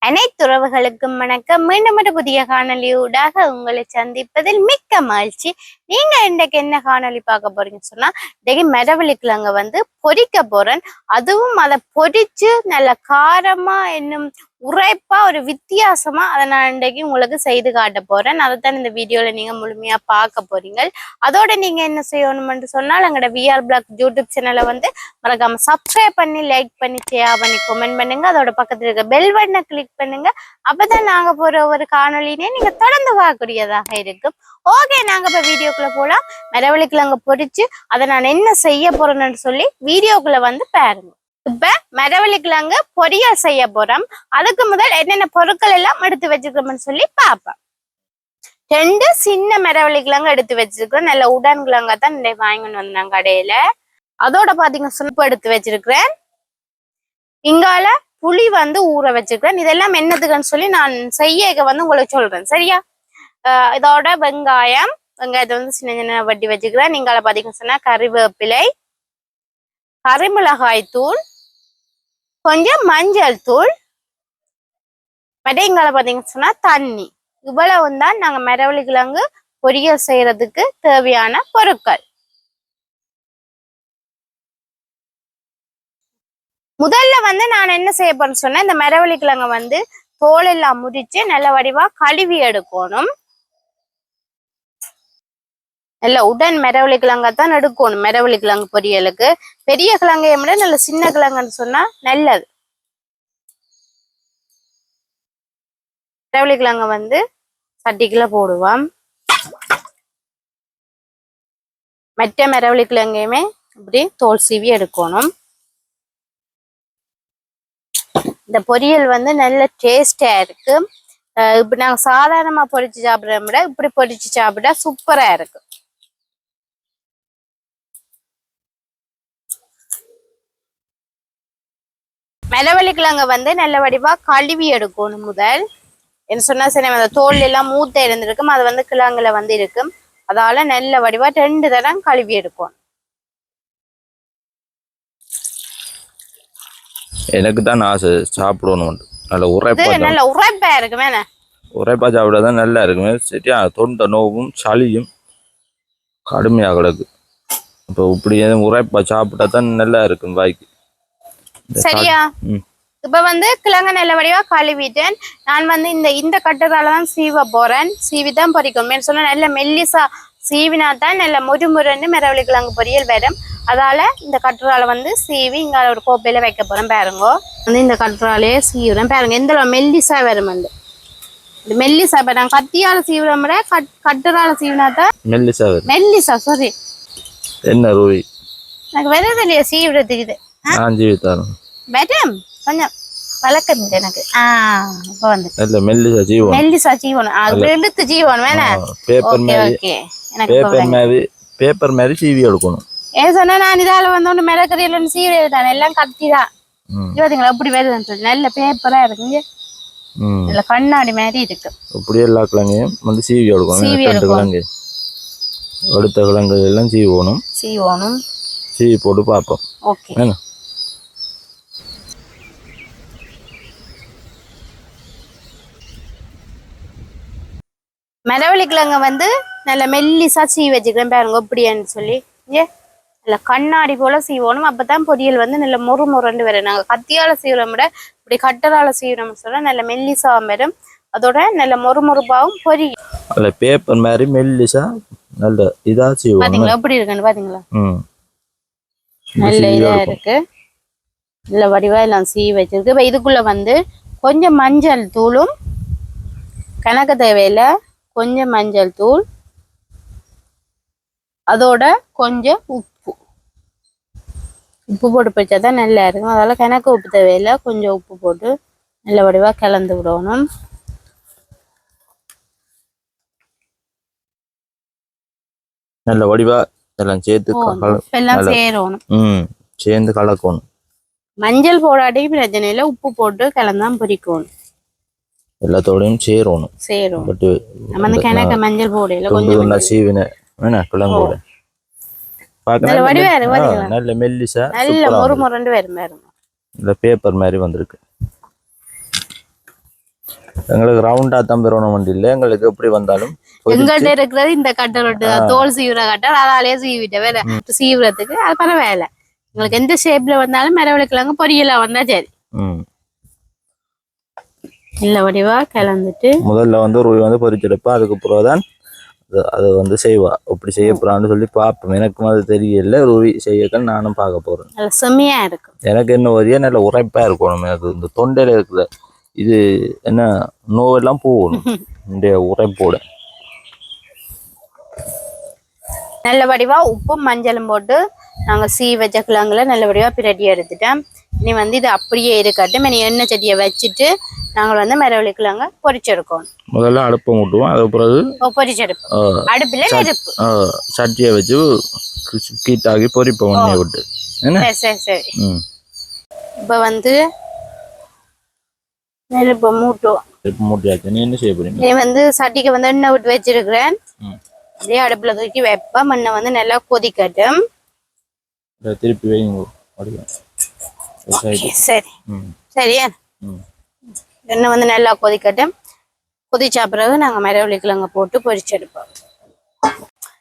அனைத்து உறவுகளுக்கும் வணக்கம். மீண்டும் ஒரு புதிய காணொலியூடாக உங்களை சந்திப்பதில் மிக்க மகிழ்ச்சி. நீங்க இன்றைக்கு என்ன காணொலி பார்க்க போறீங்கன்னு சொன்னா, இன்றைக்கு மெரவள்ளிக்கிழங்க பொரிக்க போறேன். அதுவும் அதை பொரிச்சு நல்ல காரமா இன்னும் உரைப்பா ஒரு வித்தியாசமா அதை நான் இன்றைக்கு உங்களுக்கு செய்து காட்ட போறேன். அதைத்தான் இந்த வீடியோல நீங்க முழுமையா பார்க்க போறீங்க. அதோட நீங்க என்ன செய்யணும்னு சொன்னால் எங்களோட VR Blog யூடியூப் சேனலை மறக்காம சப்ஸ்கிரைப் பண்ணி, லைக் பண்ணி, ஷேர் பண்ணி, கமெண்ட் பண்ணுங்க. அதோட பக்கத்துல இருக்க பெல் பட்டனை கிளிக் பண்ணுங்க. அப்பதான் நாங்க போற ஒரு காணொலினே நீங்க தொடர்ந்து பார்க்கக்கூடியதாக இருக்கும். ஓகே, நாங்க இப்ப வீடியோக்குள்ள போலாம். மெரவள்ளிக்கிழங்க பொரிச்சு அதை நான் என்ன செய்ய போறேன்னு சொல்லி வீடியோக்குள்ள பாருங்க. இப்ப மெரவள்ளிக்கிழங்க பொரியல் செய்ய போறோம். அதுக்கு முதல் என்னென்ன பொருட்கள் எல்லாம் எடுத்து வச்சிருக்கோம்னு சொல்லி பாப்போம். 2 சின்ன மெரவள்ளிக்கிழங்க எடுத்து வச்சிருக்கிறோம். நல்ல உடன் கிழங்கா தான் வாங்கிட்டு வந்தாங்க கடையில. அதோட பாத்தீங்க சுல்பு எடுத்து வச்சிருக்கிறேன். இங்கால புளி ஊற வச்சிருக்கிறேன். இதெல்லாம் என்னதுக்குன்னு சொல்லி நான் செய்ய உங்களுக்கு சொல்றேன், சரியா? இதோட வெங்காயத்தை சின்ன சின்ன வட்டி வச்சுக்கிறேன். இங்கால பாத்தீங்கன்னு சொன்னா கறிவேப்பிலை, கறிமிளகாய் தூள், கொஞ்சம் மஞ்சள் தூள், இங்கால பாத்தீங்கன்னு சொன்னா தண்ணி. இவ்வளவு தான் நாங்க மெரவள்ளிக்கிழங்கு பொரியல் செய்யறதுக்கு தேவையான பொருட்கள். முதல்ல நான் என்ன செய்ய போறேன்னு சொன்னா, இந்த மெரவள்ளிக்கிழங்க தோல் எல்லாம் முறிச்சு நல்ல வடிவா கழுவி எடுக்கணும். நல்ல உடன் மெரவள்ளிக்கிழங்கத்தான் எடுக்கணும் மெரவள்ளிக்கிழங்கு பொரியலுக்கு. பெரிய கிழங்கையை விட நல்ல சின்ன கிழங்குன்னு சொன்னா நல்லது. மெரவள்ளிக்கிழங்க சட்டிக்குள்ள போடுவோம். மற்ற மெரவள்ளிக்கிழங்கையுமே இப்படி தோல் சீவி எடுக்கணும். இந்த பொரியல் நல்ல டேஸ்டா இருக்கு. இப்ப நாங்க சாதாரணமா பொரிச்சு சாப்பிடுறத விட இப்படி பொரிச்சு சாப்பிட்டா சூப்பரா இருக்கு. மெரவள்ளிக்கிழங்க நல்ல வடிவா கழுவி எடுக்கணும். முதல் என்ன சொன்னா சரி, அந்த தோல் எல்லாம் மூத்த இருந்திருக்கும், அது கிழங்குல இருக்கும். அதால நல்ல வடிவா 2 தரம் கழுவி எடுக்கணும். எனக்கு தான் ஆசை சாப்பிடணும். நல்ல உரைப்பா இருக்கு. வேணா உரைப்பா சாப்பிடாதான் நல்லா இருக்குமே. சரியா, தொண்டை நோவும் சளியும் கடுமையாக கிடக்கு. இப்போ இப்படி உரைப்பா சாப்பிட்டா தான் நல்லா இருக்கும் வாய்க்கு, சரியா? இப்ப கிழங்க நல்ல வடிவா கழுவிட்டேன். நான் இந்த கட்டுறாலதான் சீவ போறேன். சீவிதான் பொரிக்கணும். சொன்னா நல்ல மெல்லிசா சீவினா தான் நல்ல முறுமுறுன்னு மெரவள்ளிக்கிழங்கு பொரியல் வரும். அதால இந்த கட்டுறால சீவி இங்க ஒரு கோப்பையில வைக்க போறேன். பாருங்க, இந்த கட்டுறாலையே சீவுறேன். பாருங்க எந்த மெல்லிசா வரும். மெல்லிசா இப்ப நான் கத்தியால சீவுறோம் விட கட்டுறால சீவினாதான் மெல்லிசா. சாரி, என்ன ரூவி எனக்கு வெறும் இல்லையா சீவுறதுக்கு. இது வெறும் கொஞ்சம் வழக்கம் எனக்கு. இப்ப மெல்லிசா ஜீவனம் எடுத்து ஜீவனம் வேணா பேப்பர் மாதிரி சீவி எடுக்கணும். ஏன் சொன்னா நான் இதால ஒண்ணு மிளகறியில சீவி எழுதானே எல்லாம் கத்திதான். பாத்தீங்களா இப்படி வருதுன்னு சொல்லி நல்ல பேப்பரா இருக்குங்க. இல்ல கண்ணாடி மாதிரி இருக்கு. இப்படி எல்லா கிழங்கையும் சீவி எடுக்கணும். அடுத்த கிழங்கு எல்லாம் சீவணும். சீவி போட்டு பார்ப்போம். ஓகே, மெரவள்ளிக்கிழங்க நல்ல மெல்லிசா சீவி வச்சுக்கிறேன். பாருங்க இப்படியான்னு சொல்லி நல்ல கண்ணாடி போல சீவணும். அப்பதான் பொரியல் நல்ல முறுமுறண்டு வரும். நாங்க கத்தியால சீவுறோம் விட இப்படி கட்டரால சீவுறோம்னு சொல்ல நல்ல மெல்லிசா வரும். அதோட நல்ல மொறுமொறுப்பாவும் பொரியும். அல்ல பேப்பர் மாதிரி மெல்லிசா நல்ல இதா சீவணும். பாத்தீங்களா எப்படி இருக்குன்னு பாத்தீங்களா? நல்ல இதா இருக்கு. நல்ல வடிவா எல்லாம் சீவி வச்சிருக்கு. இப்ப இதுக்குள்ள கொஞ்சம் மஞ்சள் தூளும், கணக்கு தேவையில்ல கொஞ்சம் மஞ்சள் தூள், அதோட கொஞ்சம் உப்பு போட்டு பிடிச்சாதான் நல்லா இருக்கும். அதால கணக்கு உப்பு தேவையில்லை, கொஞ்சம் உப்பு போட்டு நல்ல வடிவா கலந்து விடணும். நல்ல வடிவா எல்லாம் சேர்ந்து கலக்கணும். மஞ்சள் போடாட்டி பிரச்சனை இல்லை, உப்பு போட்டு கலந்தான் பொரிக்கணும். எல்லாத்தோடையும் சேரணும். நம்ம கிணக்க மஞ்சள் போடல கொஞ்சம் சீவின கிழங்கோட நல்ல மெல்லிசா நல்ல முறுமுறண்டு வரும். இந்த பேப்பர் மாதிரி வந்திருக்கு. எங்களுக்கு ரவுண்டா தான் பெறணும் வண்டி இல்லை எங்களுக்கு எப்படி வந்தாலும் எங்கள்கிட்ட இருக்கிறது இந்த கட்டை ரொட்டு தான், தோல் சீவுற கட்டை, அதாலேயே சீவிட்ட வேலை சீவுறதுக்கு அது பரவாயில்ல. உங்களுக்கு எந்த ஷேப்ல வந்தாலும் மரவள்ளிக்கிழங்கு பொரியலா வந்தா சரி. இல்ல வடிவா கலந்துட்டு முதல்ல வந்து ரூபாய் வந்து பொரிச்செடுப்பா, அதுக்கு பிறகுதான் அது வந்து செய்வா. அப்படி செய்ய போறான்னு சொல்லி பார்ப்போம். எனக்கும் அது தெரியல, ரூபி செய்யத்தான் நானும் பார்க்க போறேன். அது செம்மையா இருக்கும். எனக்கு என்ன வரியா நல்ல உரைப்பா இருக்கணும். எனக்கு இந்த தொண்டையில இருக்குல்ல இது என்ன நோவெல்லாம் போகணும் இந்த உரைப்போட. நல்ல வடிவா உப்பும் மஞ்சளும் போட்டு நாங்க வச்ச கிழங்குல நல்ல வடிவா பிரட்டி எடுத்துட்டேன். இனி வந்து இது அப்படியே இருக்கட்டும். இனி எண்ணெய் சட்டியை வச்சுட்டு நாங்கள் வந்து மரவள்ளி கிழங்க பொரிச்செடுக்கோம். முதல்ல அடுப்பை மூட்டுவோம், அது பிறகு பொரிச்செடுப்போம். அடுப்புல நெருப்பு சட்டியை வச்சு கீட்டாகி பொரிப்போம் எண்ணெயை விட்டு. சரி சரி. இப்ப வந்து நெருப்பை மூட்டுவோம். மூட்டியாச்சு. நீ என்ன செய்ய போறீங்க? நீ வந்து சட்டிக்கு வந்து எண்ணெய் விட்டு வச்சிருக்கிறேன். அதே அடுப்புல தூக்கி வைப்பேன். மண்ணை வந்து நல்லா கொதிக்கட்டும். திருப்பி வைங்க. சரி சரியா. எண்ணெய் வந்து நல்லா கொதிக்கட்டும். கொதிச்ச பிறகு நாங்க மரவள்ளி கிழங்க போட்டு பொரிச்செடுப்போம்.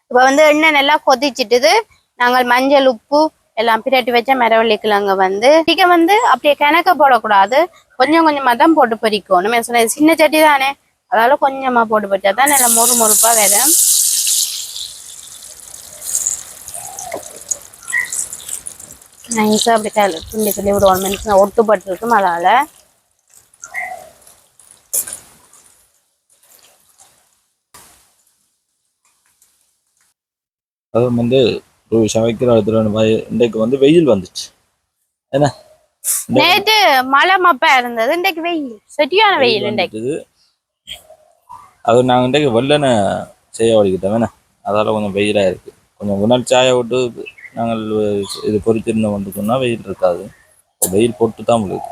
இப்ப வந்து எண்ணெய் நல்லா கொதிச்சிட்டுது. நாங்கள் மஞ்சள் உப்பு எல்லாம் பிரட்டி வச்ச மரவள்ளி கிழங்க வந்து அப்படியே கிணக்க போடக்கூடாது, கொஞ்சம் கொஞ்சமா தான் போட்டு பொரிக்கணும். சொன்ன சின்ன சட்டி தானே, அதனால கொஞ்சமா போட்டு பொரிச்சா தான் நல்லா மொறு மொறுப்பா வரும். நைஸா அப்படி துண்டி துள்ளி விடுவோம். மனுஷன் ஒட்டுப்பட்டு இருக்கும், அதனால அது வந்து சமைக்கிற இடத்துல இன்றைக்கு வந்து வெயில் வந்துச்சு. என்ன நேற்று மழை மப்பா இருந்தது, இன்றைக்கு வெயில், சரியான வெயில் இன்றைக்கு. அது நாங்கள் இன்றைக்கு வெள்ளனை செய்ய வலிக்கிட்டோம் வேணா, அதால கொஞ்சம் வெயிலா இருக்கு. கொஞ்சம் உணல் சாய விட்டு நாங்கள் இது பொறித்திருந்தோம் வந்து சொன்னா வெயில் இருக்காது, வெயில் போட்டு தான் உங்களுக்கு.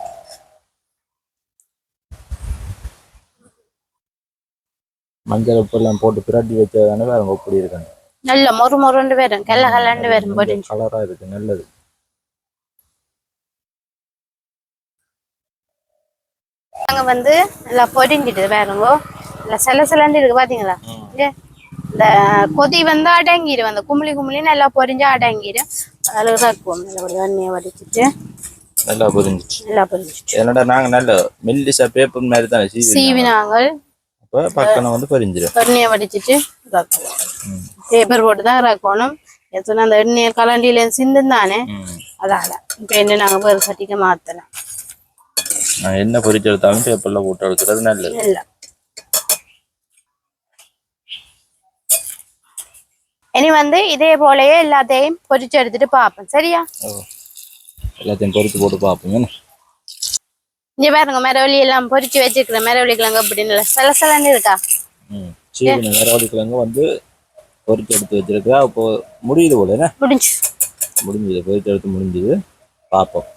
மஞ்சள் உப்பு எல்லாம் போட்டு பிரட்டி வச்சதானே வேற எப்படி இருக்காங்க. நல்ல மொறு மொறுண்டு வரும், கல்ல கல்லாண்டு வரும், கலரா இருக்கு, நல்லது. நாங்க வந்து நல்லா பொரிஞ்சிட்டு வேறுங்கோ, நல்லா சிலண்டு இருக்கு பாத்தீங்களா. இந்த கொதி வந்து அடங்கிடும், அந்த குமிழி குமிழி நல்லா பொரிஞ்சு அடங்கிடும். அதில் இருக்குவோம். நல்லா எண்ணெயை வடிச்சிட்டு நல்லா பொரிஞ்சிச்சு. என்னடா நாங்க நல்ல மெல்லிசா பேப்பர் மாதிரி தானே சீவினாங்கள். அப்போ பக்கம் வந்து பொரிஞ்சிடும். எண்ணெயை வடிச்சிட்டு பேப்பர் போட்டு தான் இறக்கணும். அந்த எண்ணெயை கலண்டியில சிந்தும் தானே, அதால இப்ப என்ன நாங்க பேர் சட்டிக்க மாத்தலாம். என்ன பொரிச்சு எடுத்தாலும் பேப்பர்ல போட்டு எடுக்கிறது நல்லது. இனி வந்து இதே போலயே எல்லாத்தையும் பொரிச்சு எடுத்துட்டு பாப்போம், சரியா. எல்லாத்தையும் பொரிச்சு போட்டு பாப்போம். இங்க பாருங்க, மரவள்ளி எல்லாம் பொரிச்சு வச்சிருக்கிற மரவள்ளி கிழங்கு அப்படின்னு சலசலன்னு இருக்கா. மரவள்ளி கிழங்கு வந்து பொரிச்சு எடுத்து வச்சிருக்கா. இப்போ முடியுது போல என்ன, முடிஞ்சது பொரிச்சு எடுத்து முடிஞ்சது. பாப்போம்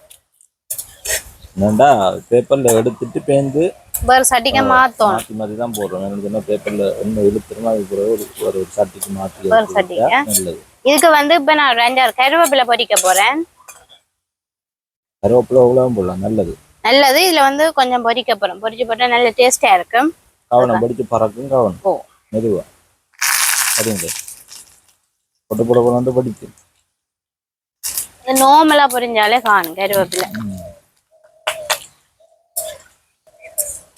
என்னண்டா பேப்பர்ல எடுத்துட்டு பேந்து வேற சட்டிக்கு மாத்தோம், மாத்தி மாத்தி தான் போடுறோம். என்ன பேப்பர்ல என்ன இழுத்துறோம், அதுக்கு ஒரு சட்டிக்கு மாத்தி நல்லது. இதுக்கு வந்து இப்ப நான் 2 கருவேப்பிலை பொரிக்க போறேன். கருவேப்பிலை எவ்வளவு போடலாம், நல்லது நல்லது. இதுல வந்து கொஞ்சம் பொரிக்க போறோம், பொரிச்சு போட்டா நல்ல டேஸ்டா இருக்கும். கவனம் படிச்சு பறக்கும், கவனம் மெதுவா சரிங்க. பொட்டு போட வந்து படிச்சு நோமலா பொரிஞ்சாலே காணும் கருவேப்பிலை,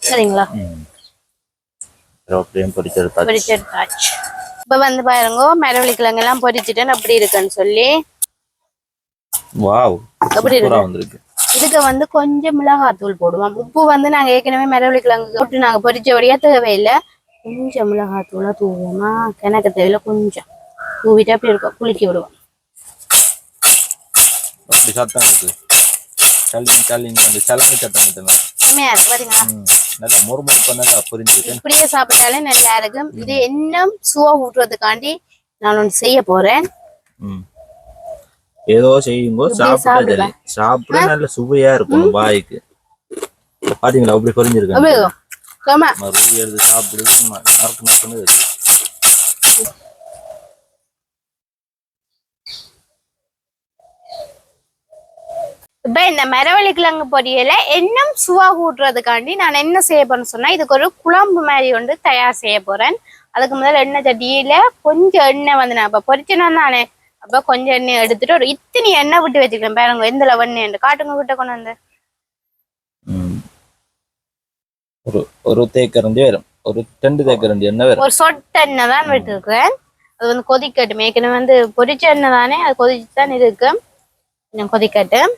சரிங்களா. பொரிச்செடுத்தாச்சு. இப்ப வந்து பாருங்க, மரவள்ளி கிழங்கு எல்லாம் பொரிச்சுட்டேன் அப்படி இருக்குன்னு சொல்லி. வாவ், அப்படி இருக்கு. இதுக்கு வந்து கொஞ்சம் மிளகாத்தூள் போடுவோம். உப்பு வந்து நாங்க ஏற்கனவே மரவள்ளி கிழங்கு போட்டு நாங்க பொரிச்சபடியா தேவையில்லை. கொஞ்சம் மிளகாத்தூளா தூவோமா, கிணக்கு தேவையில்ல, கொஞ்சம் தூவிட்டு அப்படி இருக்கும், குளிக்கி விடுவோம். சத்தம் இருக்கு, சத்தம் நல்லா மொறுமொறுப்பா நல்லா பொரிஞ்சிருக்கு. இப்படியே சாப்பிட்டாலே நல்லா இருக்கும். இது இன்னும் சுவை ஊட்டுறதுக்காண்டி நான் ஒன்று செய்ய போறேன். ஏதோ செய்யுங்க, சாப்பிட்டா சாப்பிட நல்ல சுவையா இருக்கும் வாய்க்கு. பாத்தீங்களா அப்படி பொரிஞ்சிருக்கு, எடுத்து சாப்பிடுது நறுக்கு நறுக்குன்னு இருக்கு. இப்ப இந்த மரவள்ளி கிழங்கு பொரியலை இன்னும் சுவா கூட்டுறதுக்காண்டி நான் என்ன செய்ய போறேன்னு சொன்னா இதுக்கு ஒரு குழம்பு மாதிரி ஒன்று தயார் செய்ய போறேன். அதுக்கு முதல்ல எண்ணெய் சட்டியில கொஞ்சம் எண்ணெய் வந்து நான் இப்ப பொரிச்சணும் தானே, அப்ப கொஞ்சம் எண்ணெய் எடுத்துட்டு ஒரு இத்தனி எண்ணெய் விட்டு வச்சுக்கிறேன். பாருங்க எந்த எண்ணெய் காட்டுங்க விட்ட கொண்டு வந்து ஒரு தேக்கரண்டி வரும், ஒரு 2 தேக்கரண்டி எண்ணெய் வரும். ஒரு சொட்டு எண்ணெய் தான் விட்டு இருக்கிறேன். அது வந்து கொதிக்கட்டும். ஏற்கனவே வந்து பொரிச்ச எண்ணெய் தானே, அது கொதிச்சுதான் இருக்கு. கொஞ்சம் கொதிக்கட்டும்.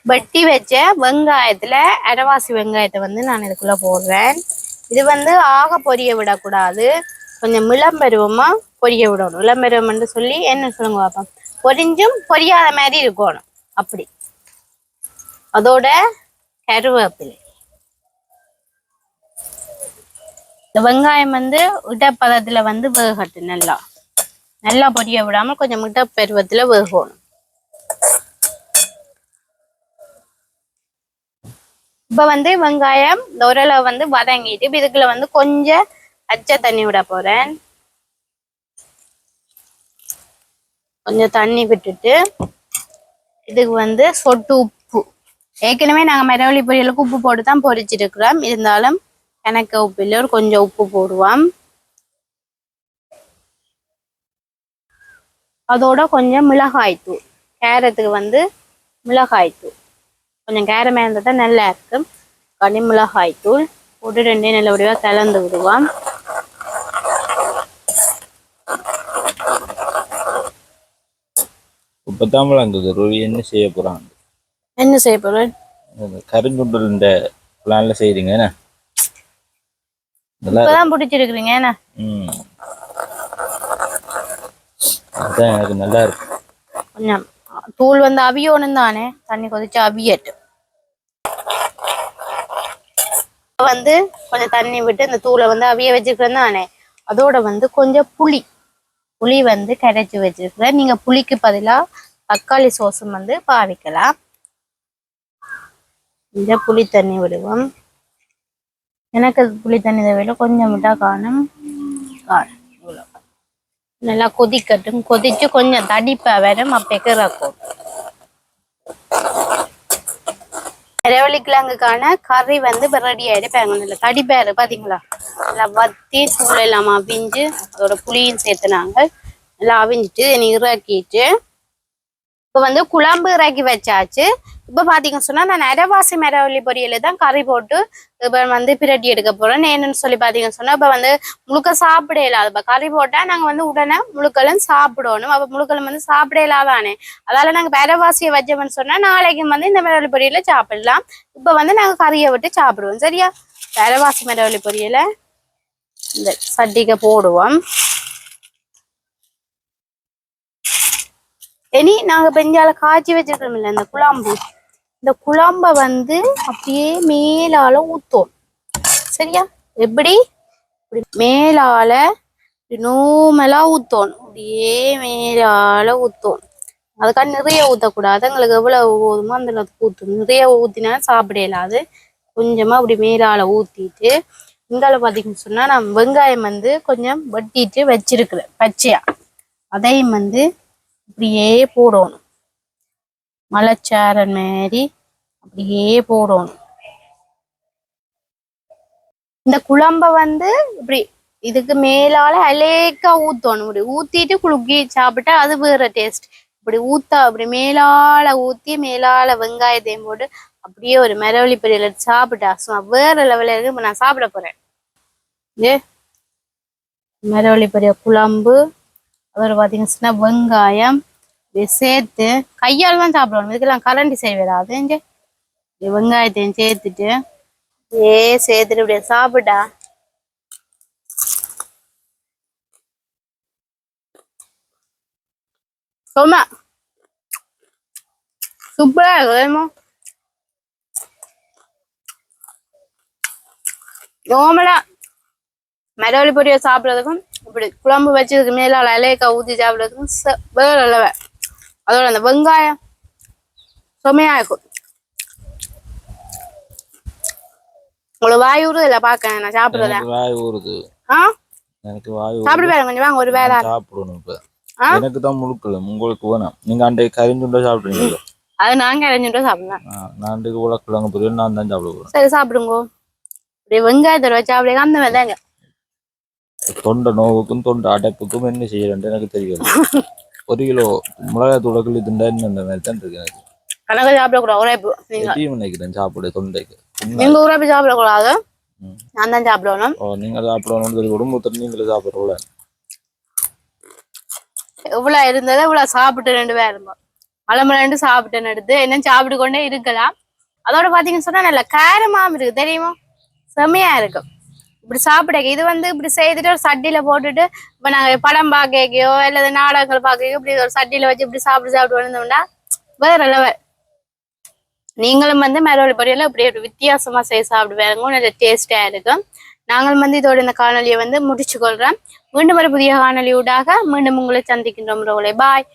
வெட்டி வச்ச வெங்காயத்துல அரைவாசி வெங்காயத்தை வந்து நான் இதுக்குள்ள போடுறேன். இது வந்து ஆக பொரிய விடக்கூடாது, கொஞ்சம் இளம்பருவமா பொரிய விடணும். இளம்பருவம்னு சொல்லி என்ன சொல்லுங்க பாப்போம், பொரிஞ்சும் பொரியாத மாதிரி இருக்கணும் அப்படி. அதோட கருவேப்பிலை. இந்த வெங்காயம் வந்து இடப்பதத்துல வந்து வேகட்டும். நல்லா நல்லா பொரிய விடாம கொஞ்சம் இடப்பருவத்துல வேகணும். இப்ப வந்து வெங்காயம் இந்த உரலை வந்து வதங்கிட்டு இதுக்குள்ள வந்து கொஞ்சம் பச்சை தண்ணி விட போறேன். கொஞ்சம் தண்ணி விட்டுட்டு இதுக்கு வந்து சொட்டு உப்பு. ஏற்கனவே நாங்க மரவள்ளி பொரியலுக்கு உப்பு போட்டு தான் பொரிச்சிருக்கிறோம். இருந்தாலும் எனக்கு உப்பு இல்லை, ஒரு கொஞ்சம் உப்பு போடுவோம். அதோட கொஞ்சம் மிளகாய்த்தூள். கேரத்துக்கு வந்து மிளகாய்த்தூள் கொஞ்சம் கேரமே இருந்தால் தான் நல்லா இருக்கும். கனி மிளகாய்த்தூள் போட்டு ரெண்டே நல்லபடியாக கலந்து விடுவோம். இப்பதான் விளங்குது ரவி என்ன செய்ய போறான். என்ன செய்ய போறேன்? கருங்குண்டல் இந்த பிளான்ல செய்றீங்க என்ன? இப்பதான் பிடிச்சிருக்கிறீங்க என்ன? அதான் எனக்கு நல்லா இருக்கு. கொஞ்சம் தூள் வந்து அவியோனும் தானே, தண்ணி கொதிச்சு அவியட்டு. வந்து கொஞ்சம் தண்ணி விட்டு இந்த தூளை வந்து அவிய வச்சிருக்கிறேன் தானே, அதோட வந்து கொஞ்சம் புளி வந்து கரைச்சி வச்சிருக்கிறேன். நீங்க புளிக்கு பதிலா தக்காளி சோஸும் வந்து பாவிக்கலாம். இந்த புளி தண்ணி விடுவோம். எனக்கு புளி தண்ணி தேவையில்லை, கொஞ்சம் விட்டா காணும். நல்லா கொதிக்கட்டும். கொதிச்சு கொஞ்சம் தடிப்பா வரும், அப்ப இறக்கும். மரவள்ளி கிழங்குக்கான கறி வந்து இப்போ ரெடி ஆயிடுப்பாங்க. நல்லா தடிப்பாரு பாத்தீங்களா, நல்லா வத்தி தூள் இல்லாம அவிஞ்சு அதோட புளியும் சேர்த்துனாங்க. நல்லா அவிஞ்சிட்டு இறக்கிட்டு இப்போ வந்து குழம்பு இறக்கி வச்சாச்சு. இப்போ பாத்தீங்கன்னு சொன்னா நான் அரைவாசி மரவள்ளி பொரியல தான் கறி போட்டு இப்போ வந்து பிரட்டி எடுக்க போறேன். என்னன்னு சொல்லி பாத்தீங்கன்னு சொன்னா இப்போ வந்து முழுக்க சாப்பிட இல்லாத, இப்போ கறி போட்டா நாங்க வந்து உடனே முழுக்களும் சாப்பிடணும். அப்போ முழுக்களும் வந்து சாப்பிட இல்லாதானே, அதால நாங்க அரைவாசியை வச்சோம்னு சொன்னா நாளைக்கு வந்து இந்த மரவள்ளி பொரியல சாப்பிடலாம். இப்போ வந்து நாங்க கறியை விட்டு சாப்பிடுவோம். சரியா? அரைவாசி மரவள்ளி பொரியல இந்த சட்டிக்கு போடுவோம். இனி நாங்க பெஞ்சால காய்ச்சி வச்சிருக்கோம் இல்ல இந்த குழம்பு, இந்த குழம்ப வந்து அப்படியே மேலால ஊத்தோம். சரியா? எப்படி? மேலால நோமலா ஊத்தோணும். அப்படியே மேலால ஊத்தோம். அதுக்காக நிறைய ஊத்தக்கூடாது. எங்களுக்கு எவ்வளவு போதுமோ அந்த அளவுக்கு ஊத்தணும். நிறைய ஊத்தினா சாப்பிட இயலாது. கொஞ்சமா அப்படி மேலால ஊத்திட்டு இங்கால பாத்தீங்கன்னு சொன்னா நான் வெங்காயம் வந்து கொஞ்சம் வெட்டிட்டு வச்சிருக்கிறேன் பச்சையா, அதையும் வந்து அப்படியே போடணும். மலைச்சாரன் மாதிரி அப்படியே போடணும். இந்த குழம்ப வந்து இப்படி இதுக்கு மேலால அலேக்கா ஊத்தணும். இப்படி ஊத்திட்டு குலுக்கி சாப்பிட்டா அது வேற டேஸ்ட். இப்படி ஊத்தா அப்படி மேலால ஊத்தி மேலால வெங்காயத்தையும் போட்டு அப்படியே ஒரு மரவள்ளி பொரியல் எடுத்து சாப்பிட்டா சும்மா வேற லெவலில் இருக்கு. இப்ப நான் சாப்பிட போறேன். மரவள்ளி பொரியல் குழம்பு, அதோட பாத்தீங்கன்னா வெங்காயம் சேர்த்து கையால் தான் சாப்பிடணும். இதுக்கெல்லாம் கரண்டி செய்வாது. வெங்காயத்தையும் சேர்த்துட்டு சேர்த்துட்டு இப்படியே சாப்பிட்டா சும்மா சூப்பரா இருக்கும். நோமலா மரவள்ளி பொரியல் சாப்பிட்றதுக்கும் இப்படி குழம்பு வச்சதுக்கு மேலால இலையக்கா ஊற்றி சாப்பிட்றதுக்கும் வேற அளவை. அதோட அந்த வெங்காயம் சுமையா இருக்கும். உங்களுக்கு வாய் ஊறுது இல்ல பாக்க நான் சாப்பிடுறதா? வாய் ஊறுது. எனக்கு வாய் சாப்பிடு பாருங்க கொஞ்சம் வாங்க. ஒரு வேலை சாப்பிடணும். இப்ப எனக்கு தான் முழுக்கல, உங்களுக்கு வேணாம். நீங்க அண்டை கறிஞ்சுண்டா சாப்பிடுறீங்க. அது நாங்க இறங்கிட்டு சாப்பிடலாம். நான் உலக்கிழங்கு பொரியல் நான் தான் சாப்பிட போறேன். சரி சாப்பிடுங்க. அப்படியே வெங்காயத்தை வச்சு அப்படியே அந்த மாதிரி தாங்க. தொண்டை நோவுக்கும் தொண்டை அடைப்புக்கும் என்ன செய்யறேன்ட்டு எனக்கு தெரியாது. 1 கிலோ மிளகாய் தூளக்குள்ளி திண்டா என்ன மாதிரி தான் இருக்கு எனக்கு. கணக்கு சாப்பிடக்கூடாது உரைப்பு. நினைக்கிறேன் சாப்பிடு தொண்டைக்கு. நீங்க உரைப்பு சாப்பிடக்கூடாது, நான் தான் சாப்பிடணும். நீங்க சாப்பிடணும்னு குடும்பத்தில் நீங்களும் சாப்பிடக்கூட. இவ்வளவு இருந்ததை இவ்வளவு சாப்பிட்டு 2 பேரும் மலமலண்டு சாப்பிட்டு எடுத்து என்ன சாப்பிட்டு கொண்டே இருக்கலாம். அதோட பாத்தீங்கன்னு சொன்னா நல்ல காரமாவும் இருக்கு தெரியுமா, செம்மையா இருக்கும். இப்படி சாப்பிட இது வந்து இப்படி செய்துட்டு ஒரு சட்டியில போட்டுட்டு இப்ப நாங்க படம் பாக்கையோ அல்லது நாடகங்கள் பாக்கையோ இப்படி ஒரு சட்டியில வச்சு இப்படி சாப்பிட்டு வந்தோம்னா வேற லெவல். நீங்களும் வந்து மரவள்ளி பொரியல இப்படி ஒரு வித்தியாசமா செய்ய சாப்பிடுவாங்க, நல்ல டேஸ்டா இருக்கும். நாங்கள் வந்து இதோட இந்த காணொலியை வந்து முடிச்சு கொள்றோம். மீண்டும் ஒரு புதிய காணொலியூடாக மீண்டும் உங்களை சந்திக்கின்றோம். பாய்.